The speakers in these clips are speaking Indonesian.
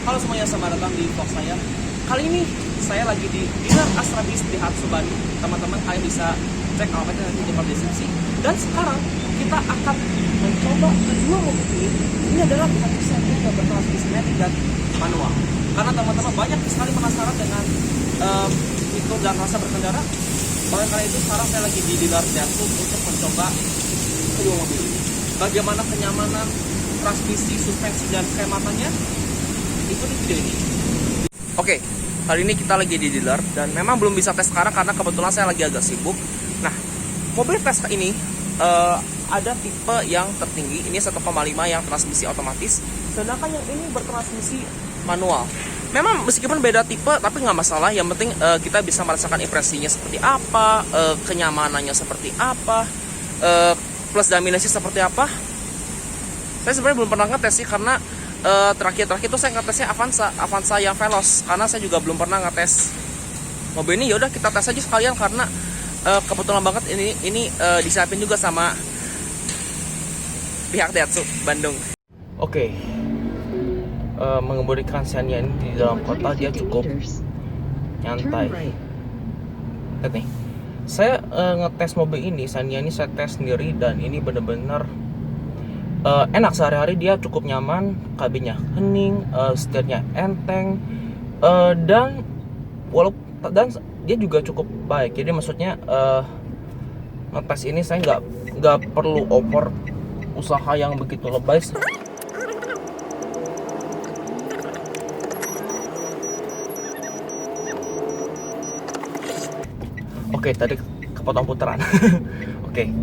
Halo semuanya, selamat datang di vlog saya. Kali ini saya lagi di Dealer Astra Beast di Hatsu Bandung. Teman-teman kalian bisa cek alamatnya nanti di kolom deskripsi. Dan sekarang kita akan mencoba kedua mobil ini. Ini adalah Hatsu yang bertransmisi matic dan manual. Karena teman-teman banyak sekali penasaran dengan fitur dan rasa berkendara. Oleh karena itu sekarang saya lagi di Dealer Hatsu untuk mencoba kedua mobil ini. Bagaimana kenyamanan, transmisi, suspensi, dan kehematannya? Ikuti video ini. Oke, kali ini kita lagi di dealer dan memang belum bisa tes sekarang karena kebetulan saya lagi agak sibuk. Nah, mobil tes ini ada tipe yang tertinggi, ini 1,5 yang transmisi otomatis, sedangkan yang ini bertransmisi manual. Memang meskipun beda tipe tapi nggak masalah, yang penting kita bisa merasakan impresinya seperti apa, kenyamanannya seperti apa, plus dan minusnya seperti apa. Saya sebenarnya belum pernah ngetes sih karena terakhir itu saya ngetesnya Avanza yang Veloz, karena saya juga belum pernah ngetes mobil ini. Yaudah kita tes aja sekalian karena kebetulan banget ini disiapin juga sama pihak Daihatsu Bandung. Oke, mengemudikan Xenia ini di dalam kota dia cukup nyantai. Lihat nih, saya ngetes mobil ini, Xenia ini saya tes sendiri dan ini bener-bener enak. Sehari-hari dia cukup nyaman, kabinnya hening, setirnya enteng, dan dia juga cukup baik. Jadi maksudnya ngetes ini saya nggak perlu over usaha yang begitu lebay. Oke, tadi kepotong putaran. Oke,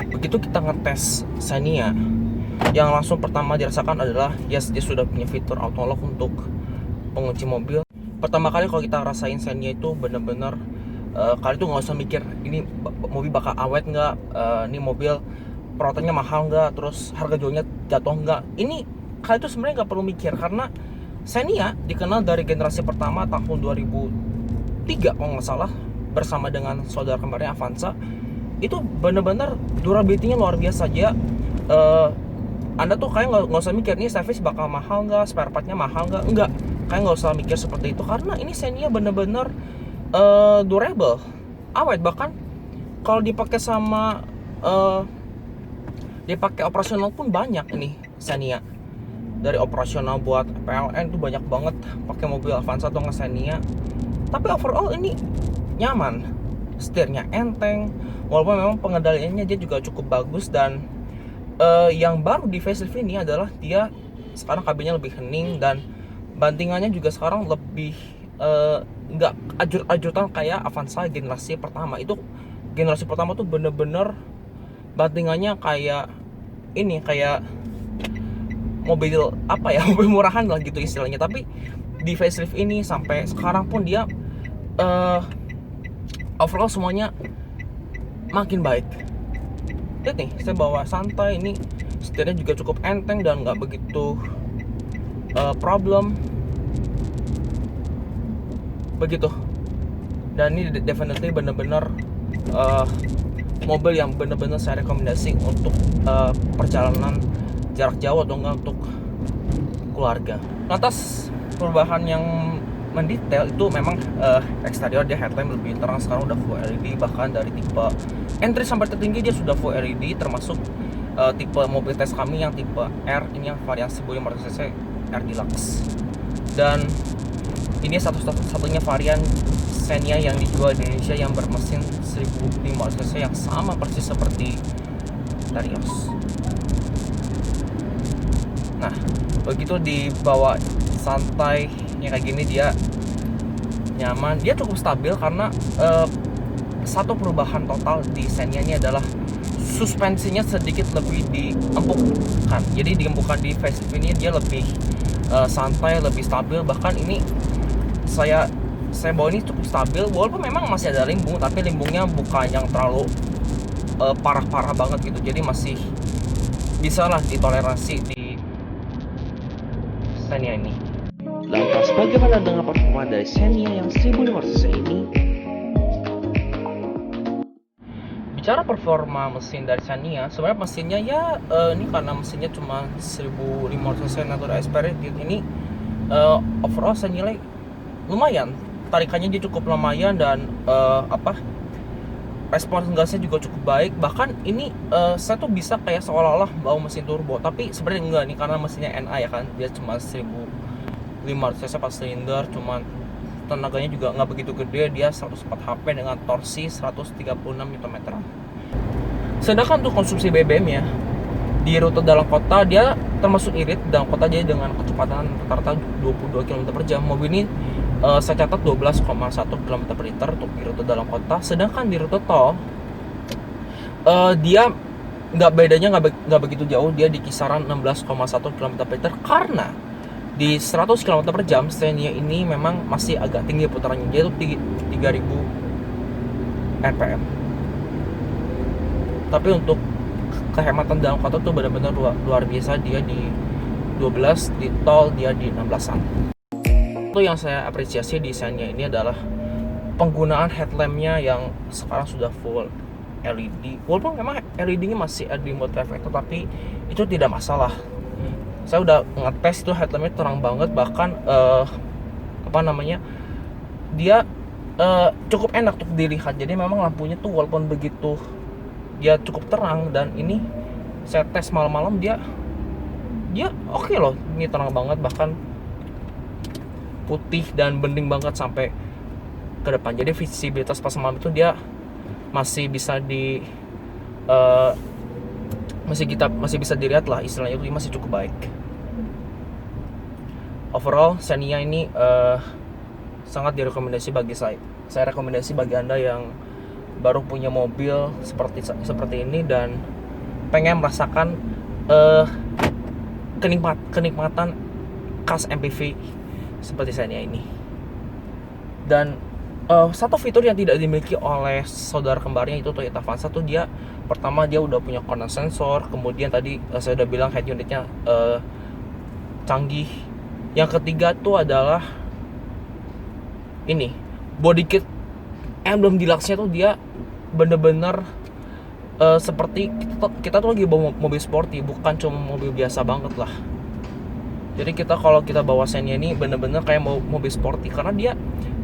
begitu kita ngetes Xenia, yang langsung pertama dirasakan adalah yes, dia sudah punya fitur auto lock untuk pengunci mobil. Pertama kali kalau kita rasain Xenia itu bener-bener kali itu nggak usah mikir ini mobil bakal awet nggak, ini mobil perawatannya mahal nggak, terus harga jualnya jatuh nggak. Ini kali itu sebenarnya nggak perlu mikir karena Xenia dikenal dari generasi pertama tahun 2003 kalau nggak salah, bersama dengan saudara kembarnya Avanza. Itu bener-bener durability-nya luar biasa aja. Anda tuh kayak nggak usah mikir nih service bakal mahal nggak, spare partnya mahal nggak, enggak, kayak nggak usah mikir seperti itu karena ini Xenia bener-bener durable, awet. Bahkan kalau dipakai sama dipakai operasional pun banyak ini Xenia. Dari operasional buat PLN tuh banyak banget pakai mobil Avanza atau nggak Xenia. Tapi overall ini nyaman, setirnya enteng, walaupun memang pengendaliannya dia juga cukup bagus. Dan yang baru di facelift ini adalah dia sekarang kabinnya lebih hening dan bantingannya juga sekarang lebih nggak ajur-ajutan kayak Avanza generasi pertama. Itu generasi pertama tuh bener-bener bantingannya kayak ini, kayak mobil apa ya, mobil murahan lah gitu istilahnya. Tapi di facelift ini sampai sekarang pun dia overall semuanya makin baik. Lihat nih, saya bawa santai, ini setirnya juga cukup enteng dan nggak begitu problem begitu. Dan ini definitely bener-bener mobil yang bener-bener saya rekomendasi untuk perjalanan jarak jauh atau enggak untuk keluarga. Lantas perubahan yang mendetail itu memang eksterior dia headlamp lebih terang, sekarang udah full LED. Bahkan dari tipe entry sampai tertinggi dia sudah full LED, termasuk tipe mobil tes kami yang tipe R, ini yang varian 1500cc R Deluxe. Dan ini satu-satunya varian Xenia yang dijual di Indonesia yang bermesin 1500cc yang sama persis seperti Terios. Nah, begitu dibawa santai yang kayak gini dia nyaman, dia cukup stabil karena satu perubahan total di Xenia ini adalah suspensinya sedikit lebih diempukkan. Jadi diempukkan di facelift ini dia lebih santai, lebih stabil. Bahkan ini saya bawa ini cukup stabil, walaupun memang masih ada limbung, tapi limbungnya bukan yang terlalu parah-parah banget gitu. Jadi masih bisa lah ditoleransi di Xenia ini. Lantas bagaimana dengan performa dari Xenia yang 1500cc ini? Bicara performa mesin dari Xenia, sebenarnya mesinnya ya ini karena mesinnya cuma 1500cc natural aspirated, ini overall saya nilai lumayan, tarikannya dia cukup lumayan, dan respon gasnya juga cukup baik. Bahkan ini saya tuh bisa kayak seolah-olah bawa mesin turbo, tapi sebenarnya enggak nih, karena mesinnya NA ya kan, dia cuma 1500 cc 4 silinder, cuman tenaganya juga nggak begitu gede, dia 104 HP dengan torsi 136 Nm. Sedangkan untuk konsumsi BBM ya, di rute dalam kota dia termasuk irit dalam kota, jadi dengan kecepatan rata-rata 22 km per jam. Mobil ini saya catat 12,1 km per liter untuk di rute dalam kota. Sedangkan di rute tol dia nggak begitu jauh, dia di kisaran 16,1 km per liter, karena di 100 km per jam Xenia ini memang masih agak tinggi putarannya, yaitu 3000 rpm. Tapi untuk kehematan dalam kota tuh benar-benar luar biasa, dia di 12, di tol dia di 16-an. Itu yang saya apresiasi di Xenia ini adalah penggunaan headlampnya yang sekarang sudah full LED. Walaupun memang LED-nya masih ada di mode reflector, tapi itu tidak masalah. Saya udah ngetes itu headlampnya terang banget, bahkan dia cukup enak untuk dilihat. Jadi memang lampunya tuh walaupun begitu dia cukup terang, dan ini saya tes malam-malam dia oke loh, ini terang banget, bahkan putih dan bening banget sampai ke depan. Jadi visibilitas pas malam itu dia masih bisa masih bisa dilihat lah, istilahnya itu masih cukup baik. Overall Xenia ini sangat direkomendasi bagi saya. Saya rekomendasi bagi Anda yang baru punya mobil seperti ini dan pengen merasakan kenikmatan khas MPV seperti Xenia ini. Dan satu fitur yang tidak dimiliki oleh saudara kembarnya itu Toyota Avanza tuh, dia pertama dia udah punya corner sensor, kemudian tadi saya udah bilang head unitnya canggih. Yang ketiga tuh adalah ini body kit emblem deluxe-nya tuh, dia bener-bener seperti kita tuh lagi bawa mobil sporty, bukan cuma mobil biasa banget lah. Jadi kalau kita bawa Xenia ini bener-bener kayak mobil sporty, karena dia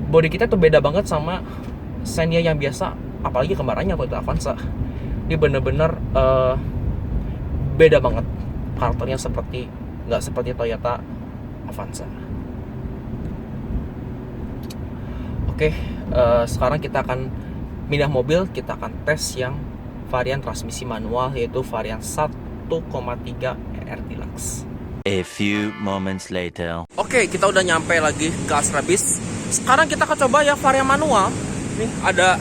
body kita tuh beda banget sama Xenia yang biasa, apalagi kembarannya Toyota Avanza. Dia bener-bener beda banget karakternya, nggak seperti Toyota Avanza. Oke, sekarang kita akan pindah mobil, kita akan tes yang varian transmisi manual, yaitu varian 1,3 ER Deluxe. A few moments later. Oke, kita udah nyampe lagi ke Astra Beast. Sekarang kita akan coba ya varian manual. Nih ada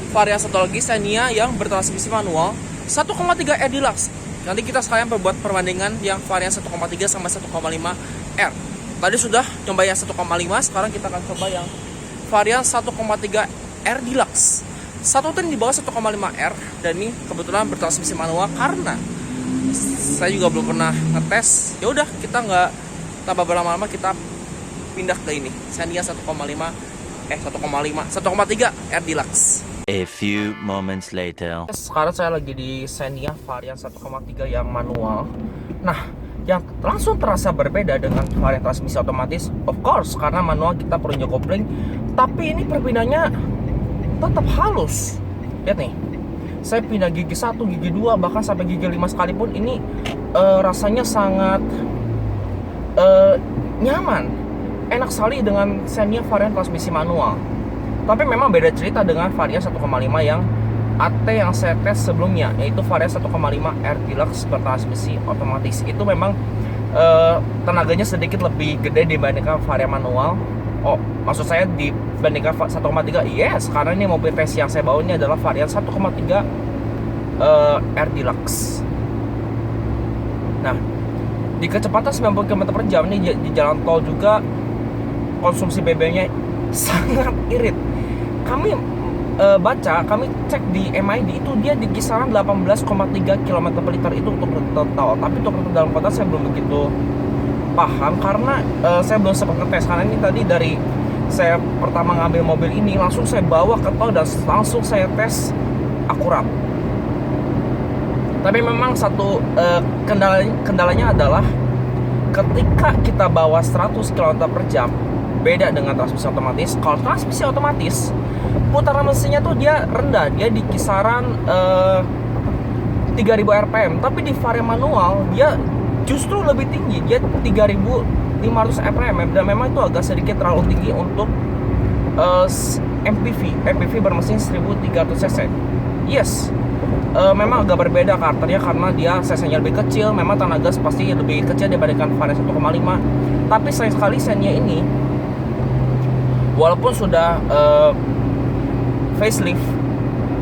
varian satu lagi, Xenia yang bertransmisi manual 1,3 R Deluxe. Nanti kita sekalian berbuat perbandingan yang varian 1,3 sama 1,5 R. Tadi sudah coba yang 1,5, sekarang kita akan coba yang varian 1,3 R Deluxe. Satu tin di bawah 1,5 R, dan ini kebetulan bertransmisi manual karena saya juga belum pernah ngetes. Ya udah, kita nggak tambah berlama-lama, kita pindah ke ini Xenia 1,3 R Deluxe. A few moments later. Sekarang saya lagi di Xenia varian 1,3 yang manual. Nah, yang langsung terasa berbeda dengan varian transmisi otomatis, of course, karena manual kita perlu kopling, tapi ini perpindahannya tetap halus. Lihat nih, saya pindah gigi 1, gigi 2, bahkan sampai gigi 5 sekalipun, ini rasanya sangat nyaman, enak sekali dengan Xenia varian transmisi manual. Tapi memang beda cerita dengan varian 1,5 yang AT yang saya tes sebelumnya, yaitu varian 1,5 R Deluxe bertransmisi otomatis. Itu memang tenaganya sedikit lebih gede dibandingkan varian manual. Oh, maksud saya dibandingkan 1,3, yes, karena ini mobil tes yang saya bawa ini adalah varian 1,3 R Deluxe. Nah, di kecepatan 90 km per jam ini di jalan tol juga konsumsi BBM-nya sangat irit. Kami kami cek di MID itu dia di kisaran 18,3 km per liter itu untuk rute tol. Tapi untuk rute dalam kota saya belum begitu paham karena saya belum sempat ngetes. Karena ini tadi dari saya pertama ngambil mobil ini langsung saya bawa ke tol dan langsung saya tes akurat. Tapi memang satu kendalanya adalah ketika kita bawa 100 km per jam, beda dengan transmisi otomatis. Kalau transmisi otomatis, putaran mesinnya tuh dia rendah, dia di kisaran 3000 rpm. Tapi di varian manual dia justru lebih tinggi, dia 3500 rpm, dan memang itu agak sedikit terlalu tinggi untuk MPV bermesin 1300 cc. Yes, memang agak berbeda karakternya karena dia cc-nya lebih kecil. Memang tenaga pasti lebih kecil dibandingkan varian 1,5. Tapi sayang sekali Xenia ini, walaupun sudah facelift,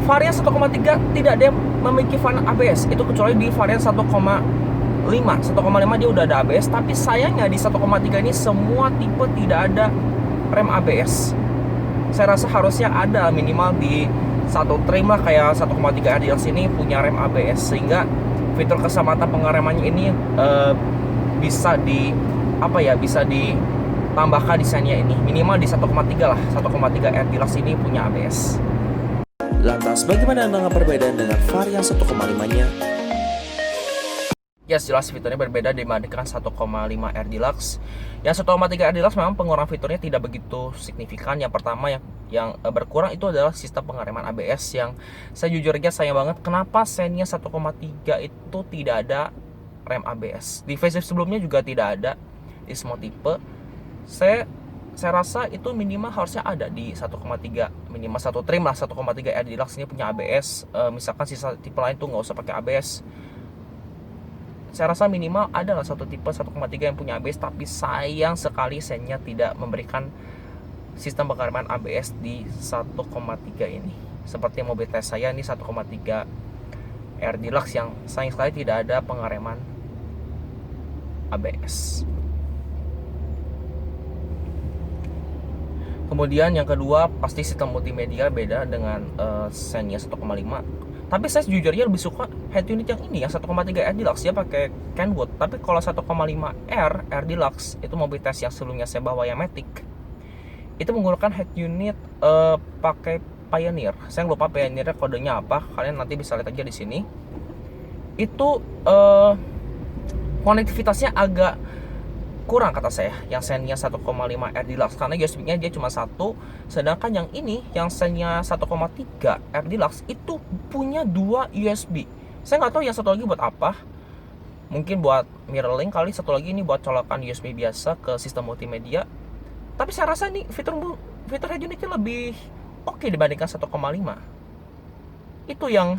varian 1,3 tidak ada yang memiliki varian ABS. Itu kecuali di varian 1,5 dia udah ada ABS. Tapi sayangnya di 1,3 ini semua tipe tidak ada rem ABS. Saya rasa harusnya ada minimal di satu trim lah, kayak 1,3 R Deluxe ini punya rem ABS, sehingga fitur keselamatan pengeremannya ini bisa ditambahkan di Xenia ini. Minimal di 1,3 lah, 1,3 R Deluxe ini punya ABS. Lantas bagaimana dengan perbedaan dengan varian 1,5-nya? Yes, jelas fiturnya berbeda dibandingkan 1,5 R Deluxe. Yang 1,3 R Deluxe memang pengurangan fiturnya tidak begitu signifikan. Yang pertama yang berkurang itu adalah sistem pengereman ABS, yang saya jujur aja sayang banget kenapa Xenia 1,3 itu tidak ada rem ABS. Di facelift sebelumnya juga tidak ada di semua tipe. Saya rasa itu minimal harusnya ada di 1,3, minimal satu trim lah. 1,3 R Deluxe ini punya ABS. Misalkan sisa tipe lain tuh nggak usah pakai ABS. Saya rasa minimal ada lah satu tipe 1,3 yang punya ABS. Tapi sayang sekali Xenia tidak memberikan sistem pengereman ABS di 1,3 ini. Seperti mobil tes saya ini 1,3 R Deluxe yang sayang sekali tidak ada pengereman ABS. Kemudian yang kedua, pasti sistem multimedia beda dengan Xenia 1,5. Tapi saya jujurnya lebih suka head unit yang ini, yang 1,3 R Deluxe. Dia pakai Kenwood. Tapi kalau 1,5 R Deluxe, itu mobil tes yang sebelumnya saya bawa yang Matic, itu menggunakan head unit pakai Pioneer. Saya lupa Pioneernya kodenya apa, kalian nanti bisa lihat aja di sini. Itu konektivitasnya agak kurang kata saya yang Xenia 1,5 R Deluxe, karena USB-nya dia cuma satu. Sedangkan yang ini, yang Xenia 1,3 R Deluxe itu punya 2 USB. Saya nggak tahu yang satu lagi buat apa. Mungkin buat mirror link kali, satu lagi ini buat colokan USB biasa ke sistem multimedia. Tapi saya rasa nih fitur head unitnya lebih oke dibandingkan 1,5. Itu yang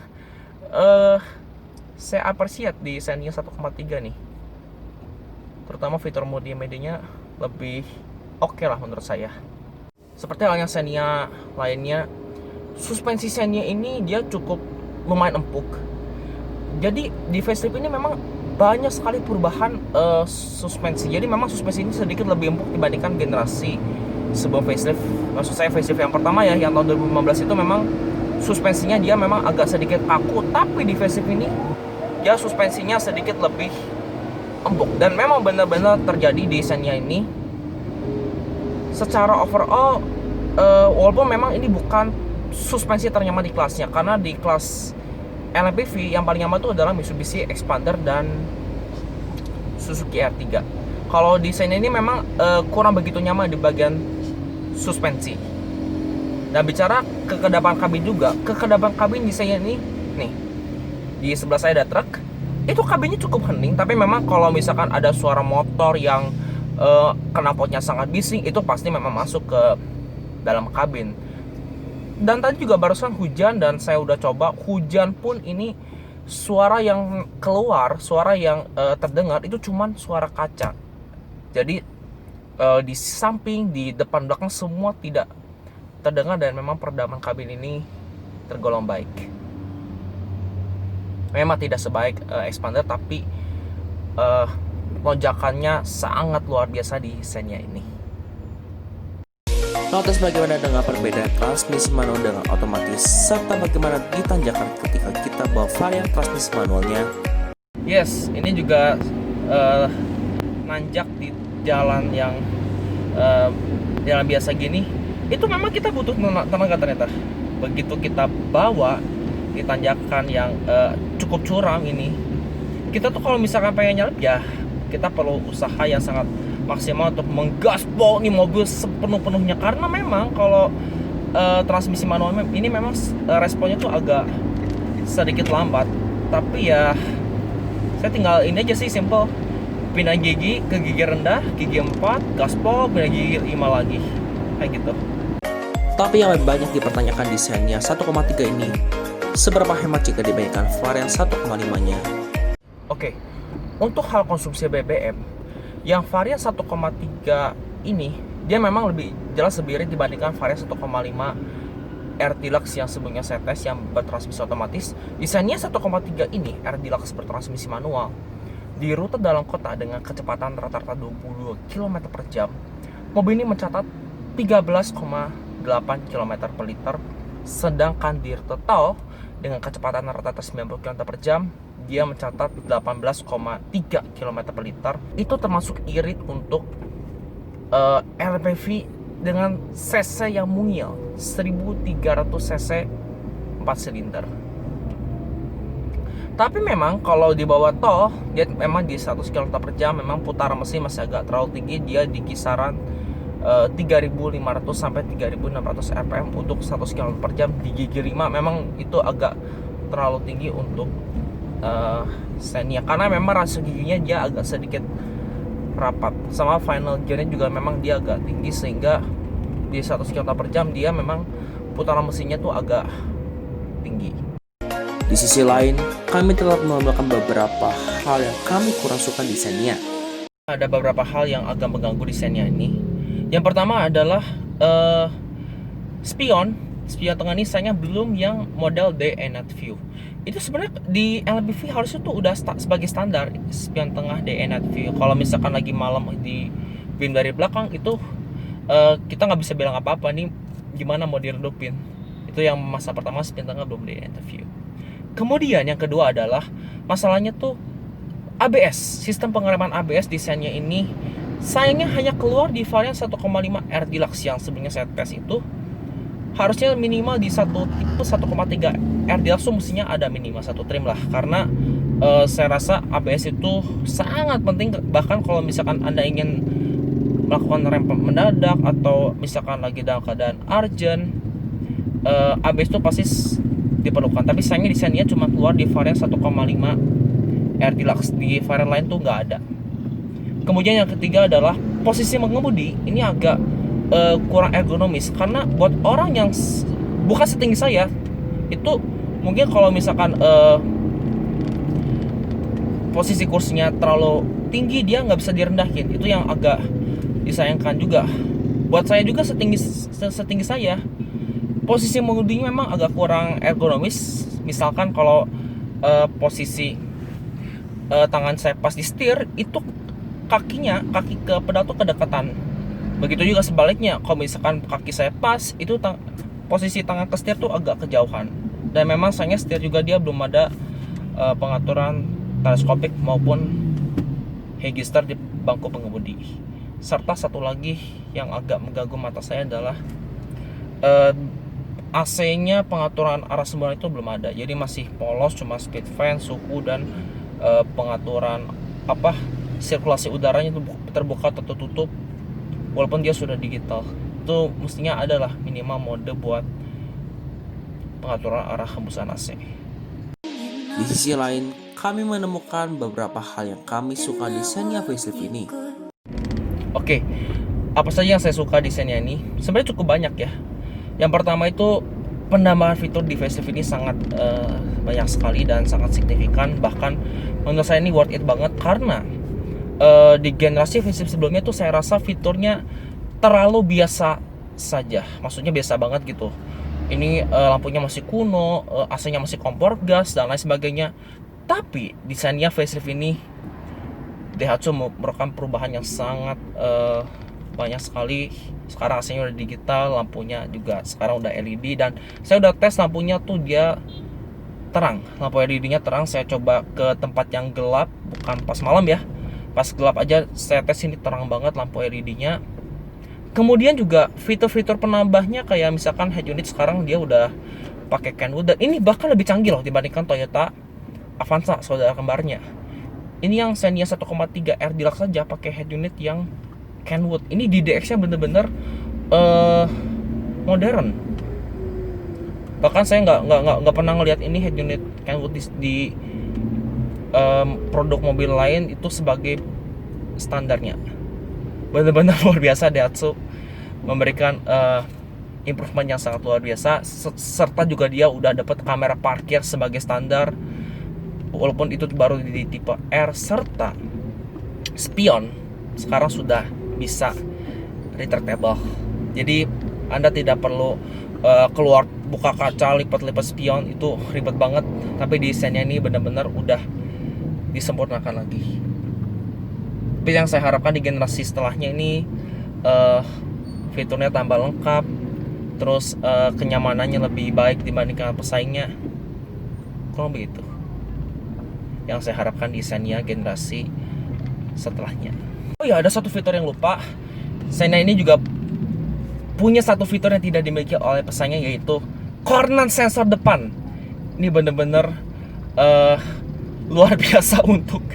saya appreciate di Xenia 1,3 nih. Terutama fitur multimedianya lebih oke lah menurut saya. Seperti halnya Xenia lainnya, suspensi Xenia ini dia cukup lumayan empuk. Jadi di facelift ini memang banyak sekali perubahan suspensi. Jadi memang suspensi ini sedikit lebih empuk dibandingkan generasi sebelum facelift. Maksud saya facelift yang pertama ya, yang tahun 2015 itu memang suspensinya dia memang agak sedikit kaku. Tapi di facelift ini dia suspensinya sedikit lebih empuk, dan memang benar-benar terjadi di Xenia ini. Secara overall, walaupun memang ini bukan suspensi ternyaman di kelasnya, karena di kelas LMPV yang paling nyaman itu adalah Mitsubishi Xpander dan Suzuki R3. Kalau di Xenia ini memang kurang begitu nyaman di bagian suspensi. Dan bicara kekedapan kabin juga, kekedapan kabin di Xenia ini nih, di sebelah saya ada truk. Itu kabinnya cukup hening, tapi memang kalau misalkan ada suara motor yang knalpotnya sangat bising, itu pasti memang masuk ke dalam kabin. Dan tadi juga barusan hujan, dan saya udah coba hujan pun ini suara yang keluar, suara yang terdengar itu cuman suara kaca. Jadi di samping, di depan, belakang semua tidak terdengar, dan memang peredaman kabin ini tergolong baik. Memang tidak sebaik Xpander, tapi lonjakannya sangat luar biasa di Xenia ini. Lantas bagaimana dengan perbedaan transmisi manual dengan otomatis, serta bagaimana ditanjakan ketika kita bawa varian transmisi manualnya? Yes, ini juga nanjak di jalan yang jalan biasa gini. Itu memang kita butuh tenaga ternyata. Begitu kita bawa di tanjakan yang cukup curam ini, kita tuh kalau misalkan pengen nyalip ya kita perlu usaha yang sangat maksimal untuk menggaspol nih mobil sepenuh-penuhnya, karena memang kalau transmisi manual ini memang responnya tuh agak sedikit lambat. Tapi ya saya tinggal ini aja sih, simple, pindah gigi ke gigi rendah, gigi 4, gaspol, pindah gigi 5 lagi, kayak gitu. Tapi yang lebih banyak dipertanyakan di Xenia 1,3 ini, seberapa hemat jika dibandingkan varian 1,5-nya? Oke, untuk hal konsumsi BBM, yang varian 1,3 ini, dia memang lebih jelas lebih irit dibandingkan varian 1,5 R Deluxe yang sebelumnya saya tes yang bertransmisi otomatis. Di Xenia 1,3 ini, R Deluxe bertransmisi manual, di rute dalam kota dengan kecepatan rata-rata 22 km per jam, mobil ini mencatat 13,8 km per liter, sedangkan di rute tol dengan kecepatan rata-rata 90 km per jam, dia mencatat 18,3 km per liter. Itu termasuk irit untuk LPV dengan cc yang mungil, 1300 cc 4 silinder. Tapi memang kalau di bawah tol, dia memang di 100 km per jam memang putaran mesin masih agak terlalu tinggi. Dia di kisaran 3.500 sampai 3.600 rpm untuk 100 km per jam di gigi 5. Memang itu agak terlalu tinggi untuk Xenia, karena memang rasio giginya dia agak sedikit rapat, sama final gearnya juga memang dia agak tinggi, sehingga di 100 km per jam dia memang putaran mesinnya tuh agak tinggi. Di sisi lain, kami telah menemukan beberapa hal yang kami kurang suka di Xenia. Ada beberapa hal yang agak mengganggu di Xenia ini. Yang pertama adalah spion tengah ini sayangnya belum yang model day and night view. Itu sebenarnya di LPV harusnya tuh udah sebagai standar spion tengah day and night view. Kalau misalkan lagi malam di beam dari belakang itu kita nggak bisa bilang apa-apa nih, gimana mau diredupin. Itu yang masa pertama, spion tengah belum day and night view. Kemudian yang kedua adalah masalahnya tuh ABS. Sistem pengereman ABS di Xenia ini sayangnya hanya keluar di varian 1,5 R Deluxe yang sebelumnya saya tes itu. Harusnya minimal di satu tipe 1,3 R Deluxe mestinya ada minimal satu trim lah, karena saya rasa ABS itu sangat penting. Bahkan kalau misalkan Anda ingin melakukan rem mendadak atau misalkan lagi dalam keadaan urgent, ABS itu pasti diperlukan. Tapi sayangnya di Xenia cuma keluar di varian 1,5 R Deluxe, di varian lain tuh nggak ada. Kemudian yang ketiga adalah posisi mengemudi ini agak kurang ergonomis, karena buat orang yang bukan setinggi saya itu mungkin kalau misalkan posisi kursinya terlalu tinggi dia nggak bisa direndahin. Itu yang agak disayangkan juga. Buat saya juga setinggi saya, posisi mengemudinya memang agak kurang ergonomis. Misalkan kalau posisi tangan saya pas di setir, itu kaki ke pedal tuh kedekatan. Begitu juga sebaliknya, kalau misalkan kaki saya pas, itu posisi tangan ke setir tuh agak kejauhan. Dan memang sayangnya setir juga dia belum ada pengaturan teleskopik maupun register di bangku pengemudi. Serta satu lagi yang agak mengganggu mata saya adalah AC-nya, pengaturan arah semburan itu belum ada. Jadi masih polos, cuma speed fan, suhu, dan pengaturan sirkulasi udaranya itu terbuka atau tertutup. Walaupun dia sudah digital, itu mestinya adalah minimal mode buat pengaturan arah hembusan AC. Di sisi lain, kami menemukan beberapa hal yang kami suka di Xenia facelift ini. Oke, apa saja yang saya suka di Xenia ini? Sebenarnya cukup banyak ya. Yang pertama itu penambahan fitur di facelift ini sangat banyak sekali dan sangat signifikan. Bahkan menurut saya ini worth it banget, karena di generasi facelift sebelumnya tuh saya rasa fiturnya terlalu biasa saja. Maksudnya biasa banget gitu. Ini lampunya masih kuno, AC-nya masih kompor gas dan lain sebagainya. Tapi di Xenia facelift ini Daihatsu melakukan perubahan yang sangat banyak sekali. Sekarang AC-nya udah digital, lampunya juga sekarang udah LED, dan saya udah tes lampunya tuh dia terang. Lampu LED-nya terang. Saya coba ke tempat yang gelap, bukan pas malam ya. Pas gelap aja saya tes ini terang banget lampu LED-nya. Kemudian juga fitur-fitur penambahnya kayak misalkan head unit sekarang dia udah pakai Kenwood, dan ini bahkan lebih canggih loh dibandingkan Toyota Avanza saudara kembarnya. Ini yang Xenia 1,3 R Deluxe saja pakai head unit yang Kenwood. Ini DDX-nya bener-bener modern. Bahkan saya nggak pernah ngelihat ini head unit Kenwood di produk mobil lain itu sebagai standarnya. Benar-benar luar biasa. Daihatsu memberikan improvement yang sangat luar biasa, serta juga dia udah dapat kamera parkir sebagai standar, walaupun itu baru di tipe R, serta spion sekarang sudah bisa retractable. Jadi Anda tidak perlu keluar buka kaca lipat-lipat spion, itu ribet banget. Tapi di Xenia ini benar-benar udah disempurnakan lagi. Tapi yang saya harapkan di generasi setelahnya ini fiturnya tambah lengkap, terus kenyamanannya lebih baik dibandingkan pesaingnya. Kurang begitu yang saya harapkan di Xenia generasi setelahnya. Oh ya, ada satu fitur yang lupa. Xenia ini juga punya satu fitur yang tidak dimiliki oleh pesaingnya, yaitu corner sensor depan. Ini bener-bener luar biasa untuk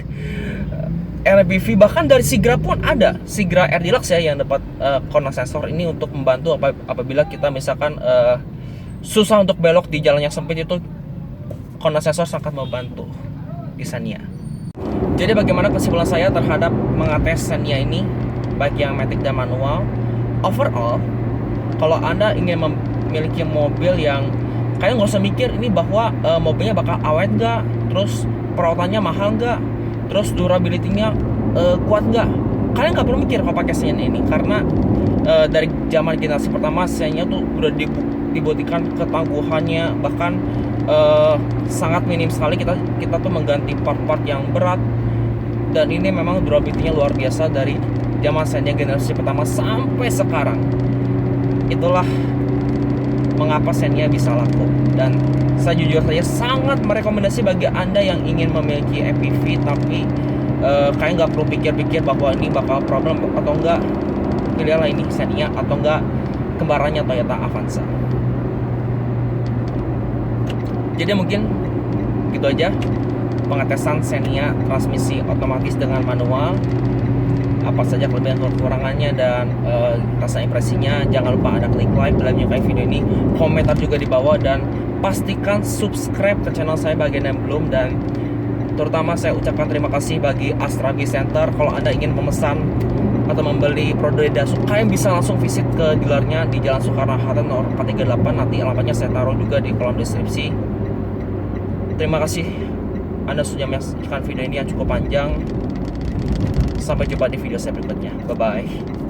RBV. Bahkan dari Sigra pun ada, Sigra R Deluxe ya, yang dapat corner sensor ini untuk membantu apabila kita misalkan susah untuk belok di jalan yang sempit, itu corner sensor sangat membantu di Xenia. Jadi bagaimana kesimpulan saya terhadap mengetes Xenia ini, baik yang matic dan manual? Overall, kalau Anda ingin memiliki mobil yang kalian nggak usah mikir ini bahwa mobilnya bakal awet nggak, terus perawatannya mahal nggak, terus durability-nya kuat nggak, kalian nggak perlu mikir kalau pakai Xenia ini, karena dari zaman generasi pertama Xenia tuh udah dibuktikan ketangguhannya, bahkan sangat minim sekali kita tuh mengganti part-part yang berat, dan ini memang durability-nya luar biasa dari zaman Xenia generasi pertama sampai sekarang. Itulah mengapa Xenia bisa laku, dan saya jujur saja sangat merekomendasi bagi Anda yang ingin memiliki MPV tapi kalian nggak perlu pikir-pikir bahwa ini bakal problem atau enggak. Pilihlah ini Xenia atau enggak kembarannya Toyota Avanza. Jadi mungkin gitu aja pengetesan Xenia transmisi otomatis dengan manual, apa saja kelebihan kekurangannya dan rasa impresinya. Jangan lupa Anda klik like bila menyukai video ini, komentar juga di bawah, dan pastikan subscribe ke channel saya bagi yang belum. Dan terutama saya ucapkan terima kasih bagi Astra B Center. Kalau Anda ingin memesan atau membeli produk Daihatsu, kalian bisa langsung visit ke dealernya di Jalan Soekarno-Hatta nomor 438. Nanti alamatnya saya taruh juga di kolom deskripsi. Terima kasih Anda sudah menyaksikan video ini yang cukup panjang. Sampai jumpa di video saya berikutnya. Bye bye.